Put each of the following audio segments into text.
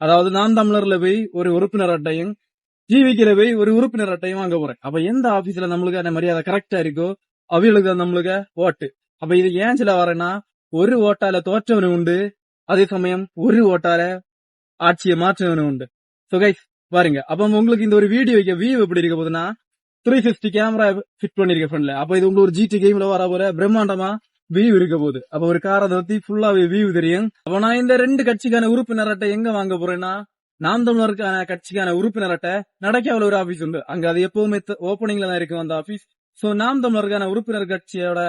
அதாவது நான் தமிழர்ல போய் ஒரு உறுப்பினர் அட்டையும் ஜிவிக்கில போய் ஒரு உறுப்பினர் அட்டையும் வாங்க போறேன். அப்ப எந்த ஆபீஸ்ல நம்மளுக்கு அந்த மரியாதை கரெக்டா இருக்கோ அவைகளுக்கு தான் நம்மளுக்கு ஓட்டு. அப்ப இது ஏன் சொல்ல வரேன்னா, ஒரு ஓட்டால தோற்றவனும் உண்டு, அதே சமயம் ஒரு ஓட்டால ஆட்சியை மாற்றவனும் உண்டு. சோ கைஸ் பாருங்க, அப்ப உங்களுக்கு இந்த ஒரு வீடியோக்கு வியூ எப்படி இருக்க போகுதுன்னா 360 கேமரா ஃபிட் பண்ணிருக்க ஃப்ரெண்ட்ல. அப்ப இது உங்களுக்கு ஒரு ஜிடி கேம்ல வர போற பிரம்மாண்டமா வியூ இருக்க போகுது. அப்ப ஒரு காரை பத்தி ஃபுல்லாவே வியூ தெரியும். அப்ப நான் இந்த 2 கட்சிக்கான உறுப்பினர் அட்டை எங்க வாங்க போறேன்னா, நாம் தமிழருக்கான கட்சிக்கான உறுப்பினர் அட்டை நடக்காவில் ஒரு ஆபீஸ் உண்டு. அங்க அது எப்பவுமே ஓப்பனிங்ல தான் இருக்கும் அந்த ஆபீஸ். சோ நாம் தமிழருக்கான உறுப்பினர் கட்சியோட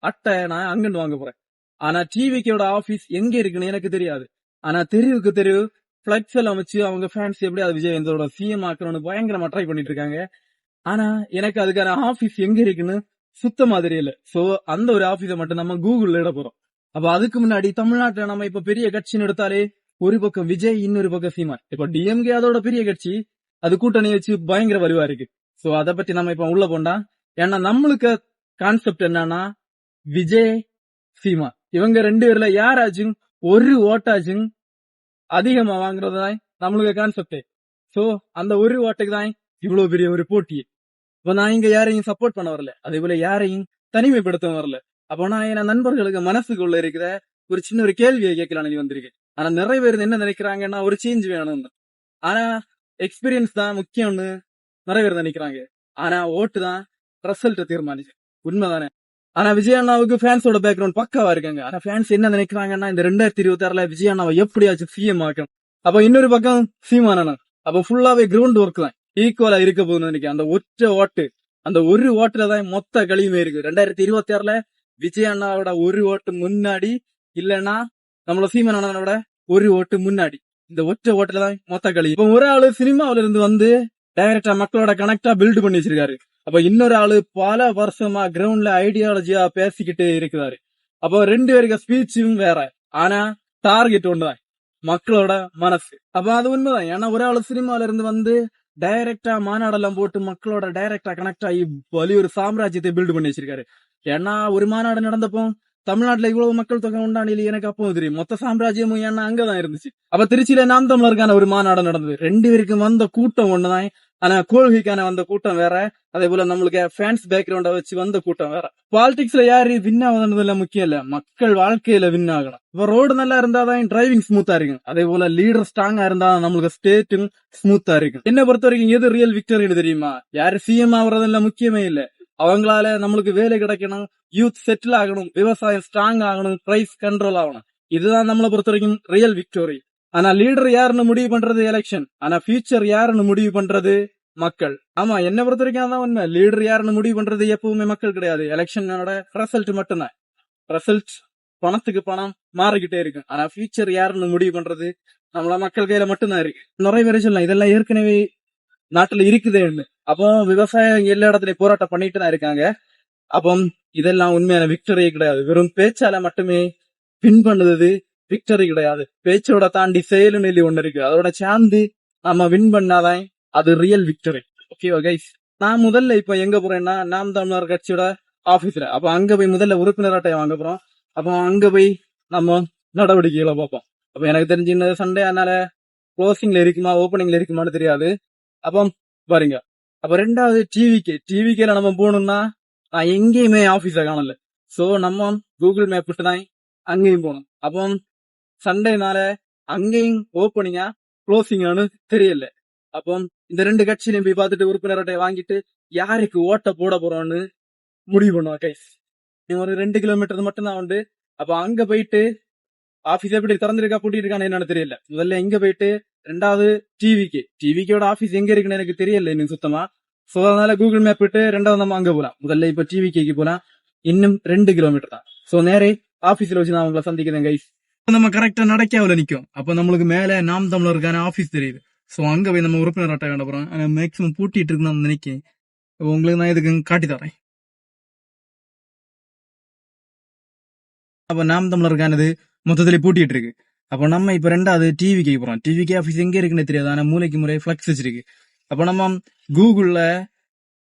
அட்டை நான் அங்கிருந்து வாங்க போறேன். ஆனா டிவிக்கோட ஆபீஸ் எங்க இருக்குன்னு எனக்கு தெரியாது. ஆனா தெருவுக்கு தெரு பிளக்ஸ் எல்லாம் வச்சு அவங்க ஃபேன்ஸ் எப்படி அது விஜயந்தோட சிஎம் ஆக்கணும்னு பயங்கரமா ட்ரை பண்ணிட்டு இருக்காங்க. ஆனா எனக்கு அதுக்கான ஆபீஸ் எங்க இருக்குன்னு சுத்தமா தெரியல. சோ அந்த ஒரு ஆபீஸை மட்டும் நம்ம கூகுள்ல இட போறோம். அப்ப அதுக்கு முன்னாடி தமிழ்நாட்டுல நம்ம இப்ப பெரிய கட்சின்னு எடுத்தாலே ஒரு பக்கம் விஜய், இன்னொரு பக்கம் சீமான். இப்ப டிஎம்கே அதோட பெரிய கட்சி, அது கூட்டணி வச்சு பயங்கர வலுவா இருக்கு. சோ அதை பத்தி நம்ம இப்ப உள்ள போண்டா. ஏன்னா நம்மளுக்கு கான்செப்ட் என்னன்னா, விஜய் சீமான் இவங்க 2 பேர்ல யாராச்சும் ஒரு ஓட்டாச்சும் அதிகமா வாங்குறதுதான் நம்மளுக்கு கான்செப்ட். சோ அந்த ஒரு ஓட்டுக்கு தான் இவ்வளவு பெரிய ஒரு போட்டி. இப்ப நான் இங்க யாரையும் சப்போர்ட் பண்ண வரல, அதே போல யாரையும் தனிமைப்படுத்த வரல. அப்ப நான் என் நண்பர்களுக்கு மனசுக்குள்ள இருக்கிற ஒரு சின்ன ஒரு கேள்வியை கேட்கலான்னு வந்திருக்கேன். ஆனா நிறைய பேர் என்ன நினைக்கிறாங்கன்னா, ஒரு சேஞ்ச் வேணும்னு. ஆனா எக்ஸ்பீரியன்ஸ் தான் முக்கியம்னு நிறைய பேர் நினைக்கிறாங்க. ஆனா ஓட்டு தான் ரிசல்ட் தீர்மானிச்சு. உண்மைதானே? ஆனா விஜய் அண்ணாவுக்கு ஃபேன்ஸோட பேக்ரவுண்ட் பக்காவா இருக்காங்க. ஆனா ஃபேன்ஸ் என்ன நினைக்கிறாங்கன்னா, இந்த 2026ல விஜய் அண்ணாவை எப்படியாச்சும் சிஎம் ஆக்கணும். அப்ப இன்னொரு பக்கம் சீமானண்ணா, அப்ப ஃபுல்லாவே கிரவுண்ட் ஒர்க் தான் ஈக்குவலா இருக்க போகுதுன்னு நினைக்கிறேன். அந்த ஒற்றை ஓட்டு, அந்த ஒரு ஓட்டுல தான் மொத்த களியுமே இருக்கு. 2026ல விஜய் அண்ணாவோட ஒரு ஓட்டு முன்னாடி, இல்லன்னா நம்மள சீமான் அண்ணனோட ஒரு ஓட்டு முன்னாடி. இந்த ஒற்றை ஓட்டுல தான் மொத்த களி. இப்ப ஒரு ஆளு சினிமாவில இருந்து வந்து டைரக்டா மக்களோட கனெக்டா பில்ட் பண்ணி வச்சிருக்காரு. அப்ப இன்னொரு ஆளு பல வருஷமா கிரவுண்ட்ல ஐடியாலஜியா பேசிக்கிட்டு இருக்கிறாரு. அப்போ 2 பேருக்கு ஸ்பீச்சும் வேற, ஆனா டார்கெட் ஒண்ணுதான், மக்களோட மனசு. அப்ப அது உண்மைதான். ஏன்னா ஒரு ஆளு சினிமால இருந்து வந்து டைரக்டா மாநாடெல்லாம் போட்டு மக்களோட டைரக்டா கனெக்ட் ஆகி வலி ஒரு சாம்ராஜ்யத்தை பில்ட் பண்ணி வச்சிருக்காரு. ஏன்னா ஒரு மாநாடு நடந்தப்போ தமிழ்நாட்டுல இவ்வளவு மக்கள் தொகை உண்டானில எனக்கு அப்போ தெரியும். மொத்த சாம்ராஜ்யமும் ஏன்னா அங்கதான் இருந்துச்சு. அப்ப திருச்சியில நாம் தமிழருக்கான ஒரு மாநாடு நடந்தது. 2 பேருக்கும் வந்த கூட்டம் ஒண்ணுதான், ஆனா கொள்கைக்கான வந்த கூட்டம் வேற. அதே போல நம்மளுக்கு ஃபேன்ஸ் பேக்ரவுண்ட வச்சு வந்த கூட்டம் வேற. பாலிடிக்ஸ்ல யாரு வின் ஆகுதுன்றதுல முக்கியம் இல்ல, மக்கள் வாழ்க்கையில வின் ஆகணும். இப்ப ரோடு நல்லா இருந்தாதான் டிரைவிங் ஸ்மூத்தா இருக்கும். அதே போல லீடர் ஸ்ட்ராங்கா இருந்தா நம்மளுக்கு ஸ்டேட்டும் ஸ்மூத்தா இருக்கும். என்ன பொறுத்த வரைக்கும் எது ரியல் விக்டரின்னு தெரியுமா? யாரு சிஎம் ஆகுறதுல முக்கியமே இல்ல, அவங்களால நம்மளுக்கு வேலை கிடைக்கணும், யூத் செட்டில் ஆகணும், விவசாயம் ஸ்ட்ராங் ஆகணும், பிரைஸ் கண்ட்ரோல் ஆகணும். இதுதான் நம்மளை பொறுத்த வரைக்கும் ரியல் விக்டோரி. ஆனா லீடர் யாருன்னு முடிவு பண்றது எலெக்ஷன், ஆனா ஃபியூச்சர் யாருன்னு முடிவு பண்றது மக்கள். ஆமா, என்ன பொறுத்த வரைக்கும் அதான் உண்மை. லீடர் யாருன்னு முடிவு பண்றது எப்பவுமே மக்கள் கிடையாது, எலெக்ஷனோட ரிசல்ட் மட்டும்தான். ரிசல்ட் பணத்துக்கு பணம் மாறிக்கிட்டே இருக்கு. ஆனா ஃபியூச்சர் யாருன்னு முடிவு பண்றது நம்மள மக்கள் கையில மட்டும்தான் இருக்கு. நிறைய பேர் சொல்லலாம் இதெல்லாம் ஏற்கனவே நாட்டுல இருக்குதுன்னு. அப்போ விவசாயம் எல்லா இடத்துலயும் போராட்டம் பண்ணிட்டு தான் இருக்காங்க. அப்போ இதெல்லாம் உண்மையான விக்டரி கிடையாது, வெறும் பேச்சால மட்டுமே வின் பண்ணுது விக்டரி கிடையாது. பேச்சோட தாண்டி செயல் நெல்லி ஒண்ணு இருக்கு, அதோட சேர்ந்து நம்ம வின் பண்ணாதான் அது ரியல் விக்டரி. ஓகேவா கைஸ்? நான் முதல்ல இப்ப எங்க போறேன்னா, நாம் தமிழர் கட்சியோட ஆபீஸ்ல. அப்ப அங்க போய் முதல்ல உறுப்பினர் அட்டையை வாங்க போறோம். அப்போ அங்க போய் நம்ம நடவடிக்கைகளை பார்ப்போம். அப்ப எனக்கு தெரிஞ்சு இந்த சண்டே அதனால க்ளோசிங்ல இருக்குமா ஓப்பனிங்ல இருக்குமான்னு தெரியாது. அப்போ பாருங்க, அப்ப 2வது டிவிக்கேல நம்ம போகணும்னா நான் எங்கேயுமே ஆபீஸ காணல. சோ நம்ம கூகுள் மேப் விட்டு தான் அங்கேயும் போகணும். அப்போ சண்டேனால அங்கேயும் ஓப்பனிங்கா க்ளோசிங்கானு தெரியல. அப்போ இந்த 2 கட்சியிலையும் போய் பார்த்துட்டு உறுப்பினர் அட்டையை வாங்கிட்டு யாருக்கு ஓட்ட போட போறோம்னு முடிவு பண்ணுவா கைஸ். ஒரு 2 கிலோமீட்டர் மட்டும் தான் உண்டு. அப்ப அங்க போயிட்டு ஆபீஸ் எப்படி திறந்திருக்கா பூட்டிட்டு இருக்கான்னு என்னன்னு தெரியல. முதல்ல இங்க போயிட்டு 2வது டிவிக்கோட ஆபீஸ் எங்க இருக்குன்னு எனக்கு தெரியல இன்னும் சுத்தமா. சோ அதனால கூகுள் மேப் விட்டு 2வது நம்ம அங்க போலாம். முதல்ல இப்ப டிவிக்கு போலாம், இன்னும் 2 கிலோமீட்டர் தான். சோ நேரே ஆபீஸ்ல வச்சு நான் உங்களை சந்திக்கிறேன் கைஸ். நம்ம கரெக்டா நடக்காவில நிக்கும். அப்ப நம்மளுக்கு மேல நாம் தமிழருக்கான ஆபீஸ் தெரியுது. சோ அங்க போய் நம்ம உறுப்பினர் அட்டை வேண்ட போறோம். ஆனா மேக்சிமம் பூட்டிட்டு இருக்குன்னு நினைக்கிறேன். உங்களுக்கு நான் இதுக்கு காட்டி தரேன். அப்ப நாம் தமிழருக்கானது மொத்தத்துல பூட்டிட்டு இருக்கு. அப்ப நம்ம இப்ப 2வது டிவிக்கு போறோம். டிவிக்கு ஆபீஸ் எங்க இருக்குன்னு தெரியாது, ஆனா மூளைக்கு முறை பிளக்ஸ் வச்சிருக்கு. அப்ப நம்ம கூகுள்ல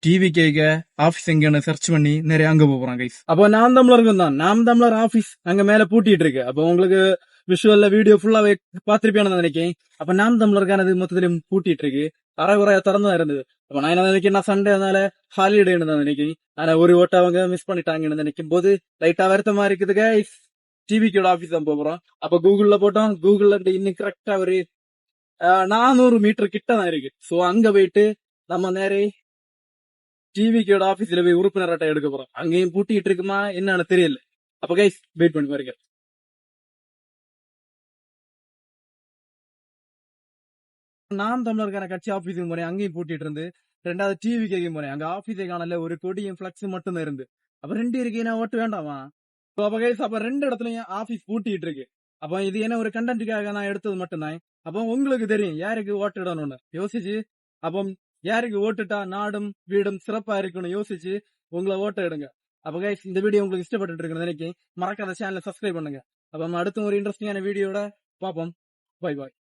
டிவிக்கு ஆபீஸ் எங்கன்னு சர்ச் பண்ணி நிறைய அங்க போறோம் கைஸ். அப்போ நாம் தமிழருக்கும் தான் நாம் தமிழர் ஆபீஸ் அங்க மேல பூட்டிட்டு இருக்கு. அப்போ உங்களுக்கு விஷுவல்ல வீடியோ ஃபுல்லாவே பாத்திருப்பேன்னு நினைக்கிறேன். அப்ப நாம் தமிழருக்கானது மொத்தத்திலும் பூட்டிட்டு இருக்கு. அரைகுறையா திறந்துதான் இருந்தது. அப்ப நான் என்ன நினைக்கிறேன், சண்டே அதனால ஹாலிடேன்னு தான் நினைக்கிறேன். ஆனா ஒரு ஓட்ட அவங்க மிஸ் பண்ணிட்டாங்கன்னு நினைக்கும் போது லைட்டா வருத்தமா இருக்குது கைஸ். டிவிக்கோட ஆபீஸ் தான் போறோம். அப்ப கூகுள்ல போட்டோம். கூகுள்ல இன்னும் கரெக்டா ஒரு 400 மீட்டர் கிட்ட தான் இருக்கு. சோ அங்க போயிட்டு நம்ம நேரே டிவிக்கோட ஆபீஸ்ல போய் உறுப்பினர் அட்டை எடுக்க போறோம். அங்கேயும் பூட்டிட்டு இருக்குமா என்னன்னு தெரியல. அப்ப கைஸ் வெயிட் பண்ணி பாருங்க. நாம் தமிழருக்கான கட்சி ஆபீஸுக்கு போறேன். அங்கேயும் பூட்டிட்டு இருந்து 2வது டிவிக்கு போறேன். அங்க ஆபீஸே காணல, ஒரு கொடியும் பிளக்ஸ் மட்டும் தான் இருந்து. அப்ப 2 இருக்கு, நான் ஓட்டு வேண்டாமா? அப்ப கைஸ் அப்ப 2 இடத்துலயும் ஆபீஸ் பூட்டிட்டு இருக்கு. அப்ப இது என்ன ஒரு கண்டென்ட்டுக்காக நான் எடுத்தது மட்டும்தான். அப்ப உங்களுக்கு தெரியும் யாருக்கு ஓட்டிடணும்னு யோசிச்சு, அப்ப யாருக்கு ஓட்டுட்டா நாடும் வீடும் சிறப்பா இருக்குன்னு யோசிச்சு உங்களை ஓட்ட எடுங்க. அப்ப கைஸ் இந்த வீடியோ உங்களுக்கு இஷ்டப்பட்டு இருக்குன்னு நினைக்கிறேன். மறக்காத சேனலை சப்ஸ்கிரைப் பண்ணுங்க. அப்ப நம்ம அடுத்த ஒரு இன்ட்ரெஸ்டிங்கான வீடியோட பாப்போம். Bye bye.